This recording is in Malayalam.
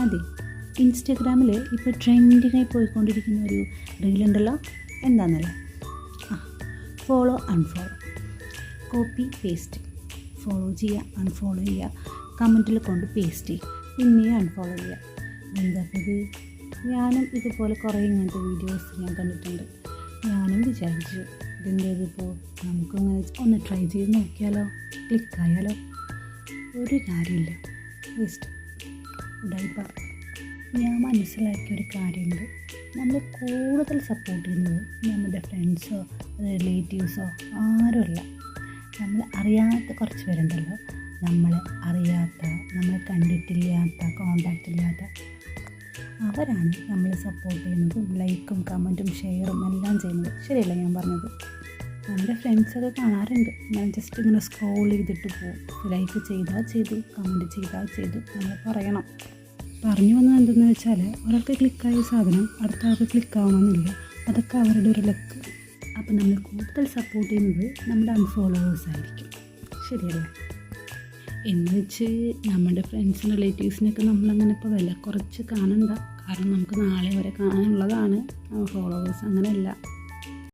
അതെ, ഇൻസ്റ്റഗ്രാമിൽ ഇപ്പോൾ ട്രെൻഡിങ്ങായി പോയിക്കൊണ്ടിരിക്കുന്ന ഒരു റീലുണ്ടല്ലോ, എന്താണെന്നല്ലേ? Follow unfollow, copy paste, follow ചെയ്യുക, അൺഫോളോ ചെയ്യുക, കമൻറ്റിൽ കൊണ്ട് പേസ്റ്റ് ചെയ്യുക, പിന്നെയും അൺഫോളോ ചെയ്യുക. എന്താപ്പത്? ഞാനും ഇതുപോലെ കുറേ ഇങ്ങനത്തെ വീഡിയോസ് ഞാൻ കണ്ടിട്ടുണ്ട്. ഞാനും വിചാരിച്ചു ഇതിൻ്റേതിപ്പോൾ നമുക്കങ്ങനെ ഒന്ന് ട്രൈ ചെയ്ത് നോക്കിയാലോ, ക്ലിക്കായാലോ. ഒരു കാര്യമില്ല, വേസ്റ്റ് ഉടായിപ്പ. ഞാൻ മനസ്സിലാക്കിയൊരു കാര്യമുണ്ട്, നമ്മൾ കൂടുതൽ സപ്പോർട്ട് ചെയ്യുന്നത് നമ്മുടെ ഫ്രണ്ട്സോ റിലേറ്റീവ്സോ ആരുമല്ല, നമ്മൾ അറിയാത്ത കുറച്ച് പേരുണ്ടല്ലോ, നമ്മൾ അറിയാത്ത, നമ്മൾ കണ്ടിട്ടില്ലാത്ത, കോണ്ടാക്റ്റ് ഇല്ലാത്ത അവരാണ് നമ്മൾ സപ്പോർട്ട് ചെയ്യുന്നതും ലൈക്കും കമൻറ്റും ഷെയറും എല്ലാം ചെയ്യുന്നത്. ശരിയല്ല ഞാൻ പറഞ്ഞത്? നമ്മുടെ ഫ്രണ്ട്സൊക്കെ കാണാറുണ്ട്, ഞാൻ ജസ്റ്റ് ഇങ്ങനെ സ്ക്രോൾ ചെയ്തിട്ട് പോകും. ലൈക്ക് ചെയ്താൽ ചെയ്തു, കമൻറ്റ് ചെയ്താൽ ചെയ്തു, നമ്മൾ പറയണം. പറഞ്ഞു വന്നത് എന്തെന്ന് വെച്ചാൽ, ഒരാൾക്ക് ക്ലിക്കായ സാധനം അടുത്ത ആൾക്ക് ക്ലിക്കാവണമെന്നില്ല, അതൊക്കെ അവരുടെ ഒരു ലക്ക്. അപ്പോൾ നമ്മൾ കൂടുതൽ സപ്പോർട്ട് ചെയ്യുന്നത് നമ്മുടെ അൺഫോളോവേഴ്സ് ആയിരിക്കും. ശരിയല്ല? എന്ന് വെച്ച് നമ്മുടെ ഫ്രണ്ട്സിനും റിലേറ്റീവ്സിനൊക്കെ നമ്മളങ്ങനെ ഇപ്പോൾ വില കുറച്ച് കാണണ്ട. കാരണം നമുക്ക് നാളെ വരെ കാണാനുള്ളതാണ് ഫോളോവേഴ്സ്. അങ്ങനെയല്ല,